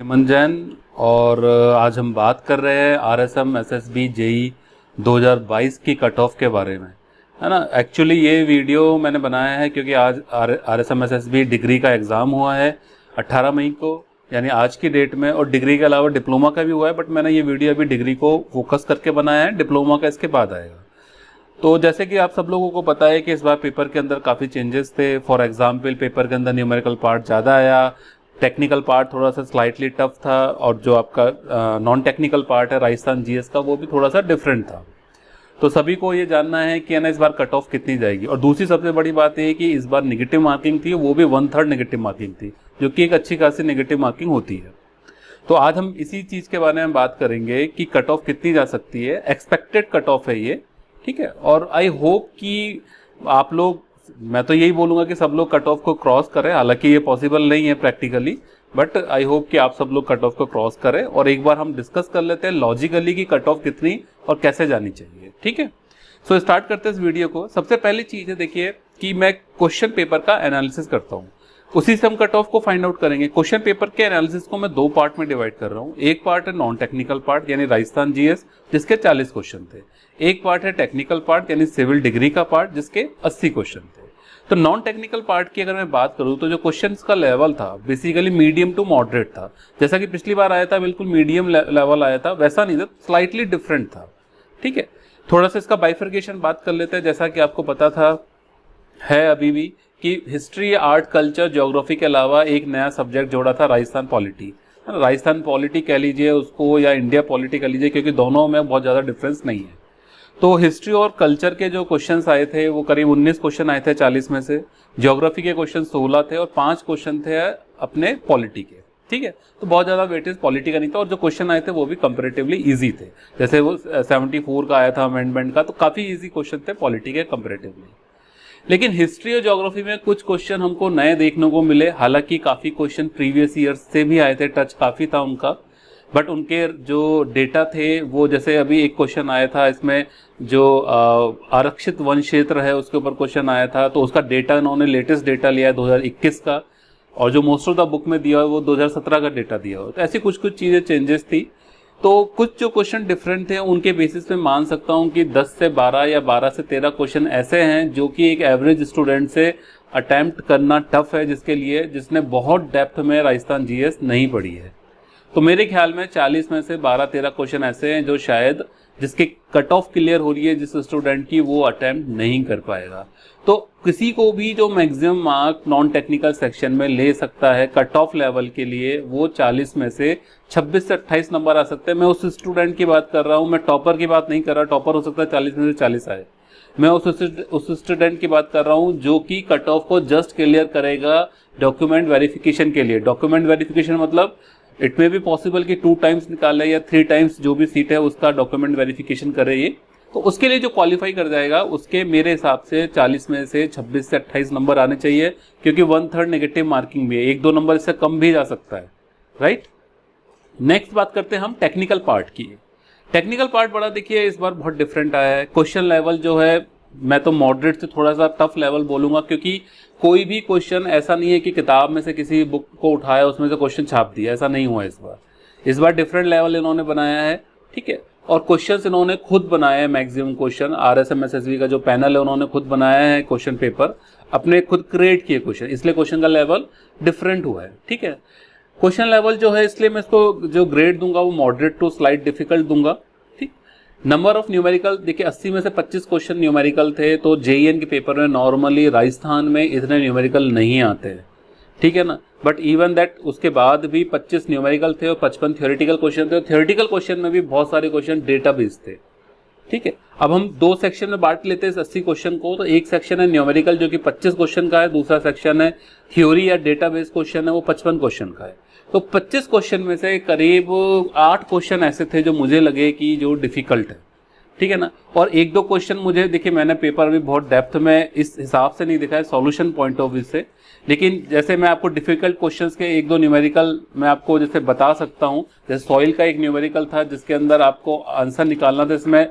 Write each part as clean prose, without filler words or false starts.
हेमंत जैन। और आज हम बात कर रहे हैं RSM SSB JEE 2022 की कट ऑफ के बारे में, है ना। एक्चुअली ये वीडियो मैंने बनाया है क्योंकि आज RSM SSB डिग्री का एग्ज़ाम हुआ है 18 मई को, यानी आज की डेट में। और डिग्री के अलावा डिप्लोमा का भी हुआ है, बट मैंने ये वीडियो अभी डिग्री को फोकस करके बनाया है, डिप्लोमा का इसके बाद आएगा। तो जैसे कि आप सब लोगों को पता है कि इस बार पेपर के अंदर काफ़ी चेंजेस थे। फॉर एग्जांपल पेपर के अंदर न्यूमेरिकल पार्ट ज़्यादा आया, टेक्निकल पार्ट थोड़ा सा स्लाइटली टफ था, और जो आपका नॉन टेक्निकल पार्ट है राजस्थान GS का वो भी थोड़ा सा डिफरेंट था। तो सभी को ये जानना है कि ना इस बार कट ऑफ कितनी जाएगी। और दूसरी सबसे बड़ी बात ये है कि इस बार नेगेटिव मार्किंग थी, वो भी 1/3 नेगेटिव मार्किंग थी, जो कि एक अच्छी खासी नेगेटिव मार्किंग होती है। तो आज हम इसी चीज़ के बारे में बात करेंगे कि कट ऑफ कितनी जा सकती है। एक्सपेक्टेड कट ऑफ है ये, ठीक है। और आई होप कि आप लोग, मैं तो यही बोलूँगा कि सब लोग कट ऑफ को क्रॉस करें, हालांकि ये पॉसिबल नहीं है प्रैक्टिकली, बट आई होप कि आप सब लोग कट ऑफ को क्रॉस करें। और एक बार हम डिस्कस कर लेते हैं लॉजिकली कि कट ऑफ कितनी और कैसे जानी चाहिए, ठीक है। सो स्टार्ट करते हैं इस वीडियो को। सबसे पहली चीज़ है, देखिए कि मैं क्वेश्चन पेपर का एनालिसिस करता हूँ, उसी से हम कट ऑफ को फाइंड आउट करेंगे। क्वेश्चन पेपर के एनालिसिस को मैं 2 पार्ट में डिवाइड कर रहा हूँ। एक पार्ट है नॉन टेक्निकल पार्ट यानी राजस्थान GS, जिसके 40 क्वेश्चन थे। एक पार्ट है टेक्निकल पार्ट यानी सिविल डिग्री का पार्ट, जिसके 80 क्वेश्चन थे। तो नॉन टेक्निकल पार्ट की अगर मैं बात करूँ तो जो क्वेश्चंस का लेवल था बेसिकली मीडियम टू मॉडरेट था। जैसा कि पिछली बार आया था बिल्कुल मीडियम लेवल आया था, वैसा नहीं था, स्लाइटली डिफरेंट था, ठीक है। थोड़ा सा इसका बाइफर्केशन बात कर लेते हैं। जैसा कि आपको पता था है अभी भी कि हिस्ट्री, आर्ट, कल्चर, ज्योग्राफी के अलावा एक नया सब्जेक्ट जोड़ा था राजस्थान पॉलिटी। राजस्थान पॉलिटी कह लीजिए उसको या इंडिया पॉलिटी कह लीजिए, क्योंकि दोनों में बहुत ज़्यादा डिफरेंस नहीं है। तो हिस्ट्री और कल्चर के जो क्वेश्चंस आए थे वो करीब 19 क्वेश्चन आए थे 40 में से। ज्योग्राफी के क्वेश्चन 16 थे और 5 क्वेश्चन थे अपने पॉलिटी के, ठीक है। तो बहुत ज़्यादा वेटेज पॉलिटी का नहीं था, और जो क्वेश्चन आए थे वो भी कंपेरेटिवली इजी थे। जैसे वो 74 का आया था अमेंडमेंट का, तो काफ़ी इजी क्वेश्चन थे पॉलिटी के कंपेरेटिवली। लेकिन हिस्ट्री और ज्योग्राफी में कुछ क्वेश्चन हमको नए देखने को मिले। हालांकि काफ़ी क्वेश्चन प्रीवियस ईयर्स से भी आए थे, टच काफ़ी था उनका, बट उनके जो डेटा थे वो, जैसे अभी एक क्वेश्चन आया था इसमें जो आरक्षित वन क्षेत्र है उसके ऊपर क्वेश्चन आया था, तो उसका डेटा इन्होंने लेटेस्ट डेटा लिया है 2021 का, और जो मोस्ट ऑफ द बुक में दिया है वो 2017 का डेटा दिया हो। तो ऐसी कुछ चीज़ें चेंजेस थी। तो कुछ जो क्वेश्चन डिफरेंट थे उनके बेसिस पे मान सकता हूँ कि 10 से 12 या 12 से 13 क्वेश्चन ऐसे हैं जो कि एक एवरेज स्टूडेंट से अटैम्प्ट करना टफ है, जिसके लिए जिसने बहुत डेप्थ में राजस्थान GS नहीं पढ़ी है। तो मेरे ख्याल में 40 में से 12-13 क्वेश्चन ऐसे हैं जो शायद जिसके कट ऑफ क्लियर हो रही है जिस स्टूडेंट की, वो अटैम्प्ट नहीं कर पाएगा। तो किसी को भी जो maximum mark non technical section में ले सकता है कट ऑफ लेवल के लिए, वो 40 में से 26 से 28 नंबर आ सकते हैं। मैं उस स्टूडेंट की बात कर रहा हूँ, मैं टॉपर की बात नहीं कर रहा। टॉपर हो सकता है 40 में से 40 आए। मैं उस स्टूडेंट की बात कर रहा हूँ जो कि कट ऑफ को जस्ट क्लियर करेगा डॉक्यूमेंट वेरिफिकेशन के लिए। डॉक्यूमेंट वेरिफिकेशन मतलब इट में भी पॉसिबल कि 2 टाइम्स निकाले या 3 टाइम्स जो भी सीट है उसका डॉक्यूमेंट वेरिफिकेशन करे ये। तो उसके लिए जो क्वालिफाई कर जाएगा उसके मेरे हिसाब से 40 में से 26 से 28 नंबर आने चाहिए, क्योंकि 1/3 नेगेटिव मार्किंग भी है, 1-2 नंबर इससे कम भी जा सकता है, राइट। नेक्स्ट बात करते हैं हम टेक्निकल पार्ट की। टेक्निकल पार्ट बड़ा, देखिए इस बार बहुत डिफरेंट आया है। क्वेश्चन लेवल जो है मैं तो मॉडरेट से थोड़ा सा टफ लेवल बोलूँगा, क्योंकि कोई भी क्वेश्चन ऐसा नहीं है कि किताब में से किसी बुक को उठाया उसमें से क्वेश्चन छाप दिया, ऐसा नहीं हुआ इस बार डिफरेंट लेवल इन्होंने बनाया है, ठीक है। और क्वेश्चंस इन्होंने खुद बनाए हैं, मैक्सिमम क्वेश्चन RSM SSB का जो पैनल है उन्होंने खुद बनाया है क्वेश्चन पेपर, अपने खुद क्रिएट किए क्वेश्चन, इसलिए क्वेश्चन का लेवल डिफरेंट हुआ है, ठीक है। क्वेश्चन लेवल जो है, इसलिए मैं इसको जो ग्रेड दूंगा वो मॉडरेट टू स्लाइट डिफिकल्ट दूंगा, ठीक। नंबर ऑफ न्यूमेरिकल, देखिए 80 में से 25 क्वेश्चन न्यूमेरिकल थे। तो JEN के पेपर में नॉर्मली राजस्थान में इतने न्यूमेरिकल नहीं आते हैं, ठीक है ना। बट इवन दैट उसके बाद भी 25 न्यूमेरिकल थे और 55 थ्योरेटिकल क्वेश्चन थे। थ्योरेटिकल क्वेश्चन में भी बहुत सारे क्वेश्चन डेटा बेस्ड थे, ठीक है। अब हम 2 सेक्शन में बांट लेते हैं इस 80 क्वेश्चन को। तो एक सेक्शन है न्यूमेरिकल जो कि 25 क्वेश्चन का है, दूसरा सेक्शन है थ्योरी या डेटा बेस्ड क्वेश्चन है, वो 55 क्वेश्चन का है। तो 25 क्वेश्चन में से करीब 8 क्वेश्चन ऐसे थे जो मुझे लगे कि जो डिफिकल्ट है, ठीक है ना। और 1-2 क्वेश्चन मुझे, देखिए मैंने पेपर भी बहुत डेप्थ में इस हिसाब से नहीं देखा है सॉल्यूशन पॉइंट ऑफ व्यू से, लेकिन जैसे मैं आपको डिफिकल्ट क्वेश्चंस के 1-2 न्यूमेरिकल मैं आपको जैसे बता सकता हूँ। जैसे सॉइल का एक न्यूमेरिकल था जिसके अंदर आपको आंसर निकालना था, इसमें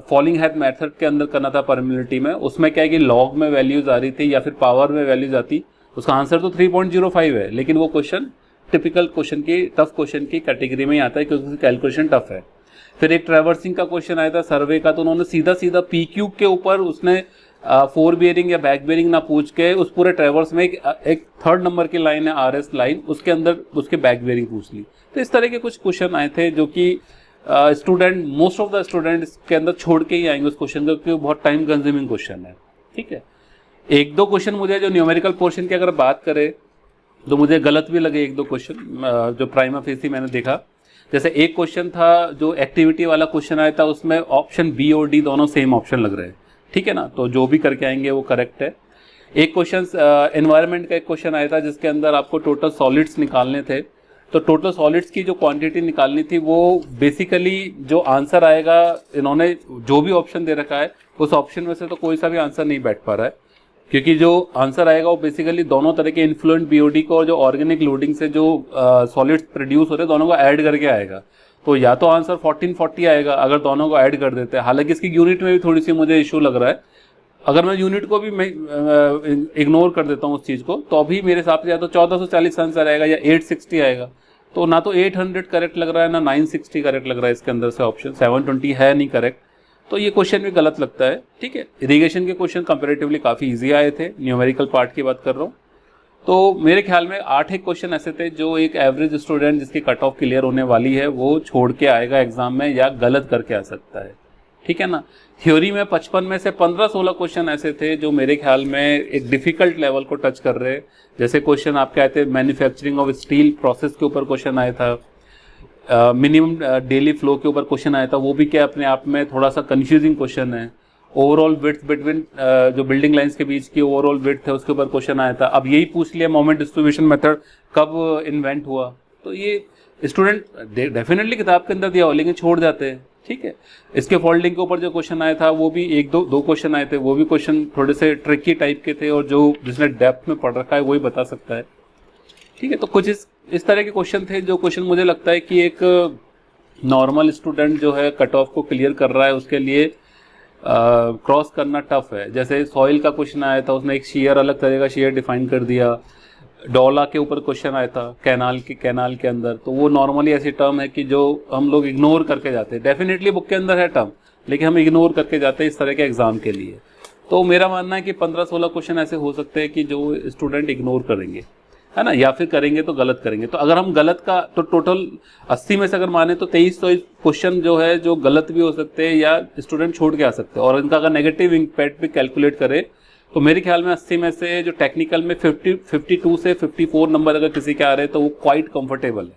फॉलिंग हेड मेथड के अंदर करना था परमिलिटी में। उसमें क्या है कि लॉग में वैल्यूज आ रही थी या फिर पावर में वैल्यूज आती, उसका आंसर तो 3.05 है, लेकिन वो क्वेश्चन टिपिकल क्वेश्चन की, टफ क्वेश्चन की कैटेगरी में ही आता है क्योंकि कैलकुलेशन टफ है। फिर एक ट्रैवर्सिंग का क्वेश्चन आया था सर्वे का, तो उन्होंने सीधा सीधा पी क्यूब के ऊपर उसने फोर बियरिंग या बैक बियरिंग ना पूछ के उस पूरे ट्रैवर्स में एक थर्ड नंबर की लाइन है RS लाइन, उसके अंदर उसके बैक बियरिंग पूछ ली। तो इस तरह के कुछ क्वेश्चन आए थे जो कि student, most of the student इसके अंदर छोड़ के ही आएंगे उस क्वेश्चन को, क्योंकि बहुत टाइम कंज्यूमिंग क्वेश्चन है। ठीक है, एक दो क्वेश्चन मुझे जो न्यूमेरिकल पोर्शन की अगर बात करें तो मुझे गलत भी लगे एक दो क्वेश्चन जो प्राइमा फेसी मैंने देखा। जैसे एक क्वेश्चन था जो एक्टिविटी वाला क्वेश्चन आया था, उसमें ऑप्शन बी और डी दोनों सेम ऑप्शन लग रहे हैं। ठीक है ना, तो जो भी करके आएंगे वो करेक्ट है। एक क्वेश्चन एनवायरनमेंट का एक क्वेश्चन आया था जिसके अंदर आपको टोटल सॉलिड्स निकालने थे, तो टोटल सॉलिड्स की जो क्वांटिटी निकालनी थी वो बेसिकली जो आंसर आएगा, इन्होंने जो भी ऑप्शन दे रखा है उस ऑप्शन में से तो कोई सा भी आंसर नहीं बैठ पा रहा है, क्योंकि जो आंसर आएगा वो बेसिकली दोनों तरह के इन्फ्लुएंट बीओडी को और जो ऑर्गेनिक लोडिंग से जो सॉलिड्स प्रोड्यूस हो रहे हैं दोनों को ऐड करके आएगा। तो या तो आंसर 1440 आएगा अगर दोनों को ऐड कर देते हैं। हालांकि इसकी यूनिट में भी थोड़ी सी मुझे इशू लग रहा है, अगर मैं यूनिट को भी मैं इग्नोर कर देता हूँ उस चीज़ को, तो अभी मेरे हिसाब से या तो 1440 आंसर आएगा या 860 आएगा। तो ना तो 800 करेक्ट लग रहा है ना 960 करेक्ट लग रहा है इसके अंदर से, ऑप्शन 720 है नहीं करेक्ट, तो ये क्वेश्चन भी गलत लगता है। ठीक है, इरिगेशन के क्वेश्चन कंपैरेटिवली काफ़ी इजी आए थे, न्यूमेरिकल पार्ट की बात कर रहा हूँ। तो मेरे ख्याल में 8 एक क्वेश्चन ऐसे थे जो एक एवरेज स्टूडेंट जिसकी कट ऑफ क्लियर होने वाली है वो छोड़ के आएगा एग्जाम में या गलत करके आ सकता है। ठीक है ना, थ्योरी में 55 में से 15-16 क्वेश्चन ऐसे थे जो मेरे ख्याल में एक डिफिकल्ट लेवल को टच कर रहे हैं। जैसे क्वेश्चन आपके आए थे मैन्युफैक्चरिंग ऑफ स्टील प्रोसेस के ऊपर क्वेश्चन आया था, मिनिमम डेली फ्लो के ऊपर क्वेश्चन आया था, वो भी क्या अपने आप में थोड़ा सा कंफ्यूजिंग क्वेश्चन है। ओवरऑल विड्थ बिटवीन जो बिल्डिंग लाइंस के बीच की ओवरऑल विड्थ है उसके ऊपर क्वेश्चन आया था। अब यही पूछ लिया मोमेंट डिस्ट्रीब्यूशन मेथड कब इन्वेंट हुआ, तो ये स्टूडेंट डेफिनेटली किताब के अंदर दिया हो लेकिन छोड़ जाते हैं। ठीक है, इसके फोल्डिंग के ऊपर जो क्वेश्चन आया था वो भी एक दो क्वेश्चन आए थे, वो भी क्वेश्चन थोड़े से ट्रिकी टाइप के थे और जो जिसने डेप्थ में पढ़ रखा है वही बता सकता है। ठीक है, तो कुछ इस तरह के क्वेश्चन थे जो क्वेश्चन मुझे लगता है कि एक नॉर्मल स्टूडेंट जो है कट ऑफ को क्लियर कर रहा है उसके लिए क्रॉस करना टफ है। जैसे सॉइल का क्वेश्चन आया था, उसने एक शेयर अलग तरह का शेयर डिफाइन कर दिया। डॉला के ऊपर क्वेश्चन आया था कैनाल के अंदर, तो वो नॉर्मली ऐसी टर्म है कि जो हम लोग इग्नोर करके जाते हैं। डेफिनेटली बुक के अंदर है टर्म लेकिन हम इग्नोर करके जाते हैं इस तरह के एग्जाम के लिए। तो मेरा मानना है कि 15-16 क्वेश्चन ऐसे हो सकते हैं कि जो स्टूडेंट इग्नोर करेंगे, है ना, या फिर करेंगे तो गलत करेंगे। तो अगर हम गलत का तो टोटल 80 में से अगर माने तो 23 क्वेश्चन जो है जो गलत भी हो सकते हैं या स्टूडेंट छोड़ के आ सकते हैं, और इनका अगर नेगेटिव इम्पैक्ट भी कैलकुलेट करे तो मेरे ख्याल में 80 में से जो टेक्निकल में 52 से 54 नंबर अगर किसी के आ रहे हैं तो वो क्वाइट कंफर्टेबल है,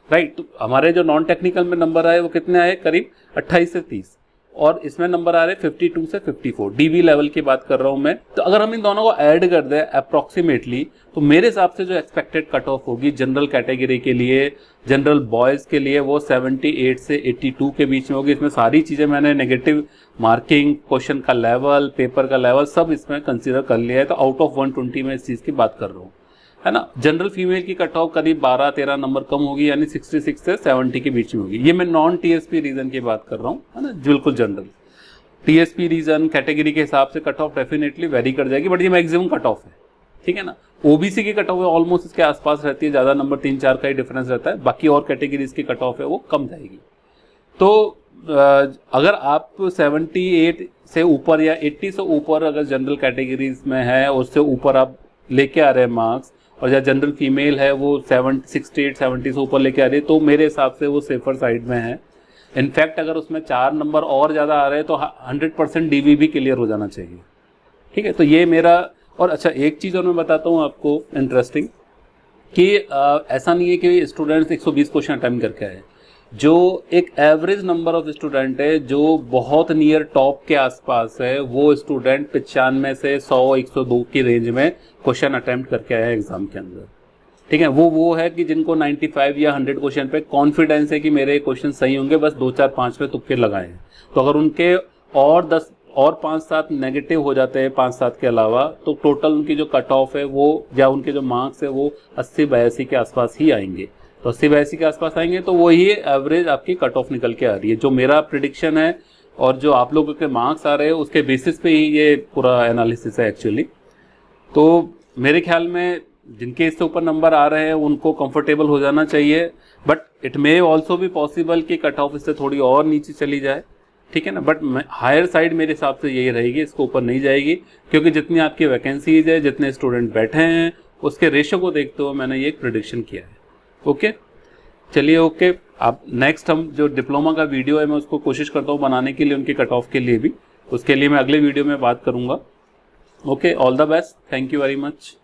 राइट। तो हमारे जो नॉन टेक्निकल में नंबर आए वो कितने आए, करीब 28 से 30, और इसमें नंबर आ रहे 52 से 54, डीबी लेवल की बात कर रहा हूं मैं। तो अगर हम इन दोनों को ऐड कर दें अप्रॉक्सीमेटली तो मेरे हिसाब से जो एक्सपेक्टेड कट ऑफ होगी जनरल कैटेगरी के लिए, जनरल बॉयज़ के लिए, वो 78 से 82 के बीच में होगी। इसमें सारी चीज़ें मैंने नेगेटिव मार्किंग, क्वेश्चन का लेवल, पेपर का लेवल सब इसमें कंसीडर कर लिया है। तो आउट ऑफ 120 में इस चीज़ की बात कर रहा हूँ, है ना। जनरल फीमेल की कट ऑफ करीब 12-13 नंबर कम होगी, यानी 66 से 70 के बीच में होगी। ये मैं नॉन टीएसपी रीजन की बात कर रहा हूँ, है ना, बिल्कुल जनरल। टीएसपी रीजन कैटेगरी के हिसाब से कट ऑफ डेफिनेटली वेरी कर जाएगी, बट ये मैक्सिमम कट ऑफ है, ठीक है ना। ओबीसी की कट ऑफ ऑलमोस्ट इसके आसपास रहती है, ज़्यादा नंबर 3-4 का ही डिफरेंस रहता है। बाकी और कैटेगरीज की कट ऑफ है वो कम जाएगी। तो अगर आप 78 से ऊपर या 80 से ऊपर अगर जनरल कैटेगरीज में है, उससे ऊपर आप लेके आ रहे हैं मार्क्स, और या जनरल फीमेल है वो 68-70 से ऊपर लेके आ रही है, तो मेरे हिसाब से वो सेफर साइड में है। इनफैक्ट अगर उसमें 4 नंबर और ज़्यादा आ रहे हैं तो 100% डीवी भी क्लियर हो जाना चाहिए, ठीक है। तो ये मेरा, और अच्छा एक चीज़ और मैं बताता हूँ आपको इंटरेस्टिंग, कि ऐसा नहीं है कि स्टूडेंट्स 120 क्वेश्चन अटेम्प्ट करके आए। जो एक एवरेज नंबर ऑफ स्टूडेंट है जो बहुत नियर टॉप के आसपास है, वो स्टूडेंट 95 से 100-102 की रेंज में क्वेश्चन अटेम्प्ट करके आया है एग्जाम के अंदर, ठीक है। वो है कि जिनको 95 या 100 क्वेश्चन पे कॉन्फिडेंस है कि मेरे क्वेश्चन सही होंगे, बस 2-4-5 पे तुक्के लगाए हैं। तो अगर उनके और 10 और 5-7 नेगेटिव हो जाते हैं 5-7 के अलावा, तो टोटल उनकी जो कट ऑफ है वो, या उनके जो मार्क्स है वो 80-82 के आसपास ही आएंगे। तो 80-82 के आसपास आएंगे तो वही एवरेज आपकी कट ऑफ निकल के आ रही है। जो मेरा प्रिडिक्शन है और जो आप लोगों के मार्क्स आ रहे हैं उसके बेसिस पे ही ये पूरा एनालिसिस है एक्चुअली। तो मेरे ख्याल में जिनके इससे ऊपर नंबर आ रहे हैं उनको कंफर्टेबल हो जाना चाहिए, बट इट मे ऑल्सो भी पॉसिबल कि कट ऑफ इससे थोड़ी और नीचे चली जाए, ठीक है ना। बट हायर साइड मेरे हिसाब से यही रहेगी, इसको ऊपर नहीं जाएगी, क्योंकि जितनी आपकी वैकेंसीज है, जितने स्टूडेंट बैठे हैं, उसके रेशो को देखते हुए मैंने ये एक प्रेडिक्शन किया है। ओके, चलिए ओके। अब नेक्स्ट हम जो डिप्लोमा का वीडियो है मैं उसको कोशिश करता हूँ बनाने के लिए, उनके कट ऑफ के लिए भी, उसके लिए मैं अगले वीडियो में बात करूँगा। Okay, all the best, thank you very much.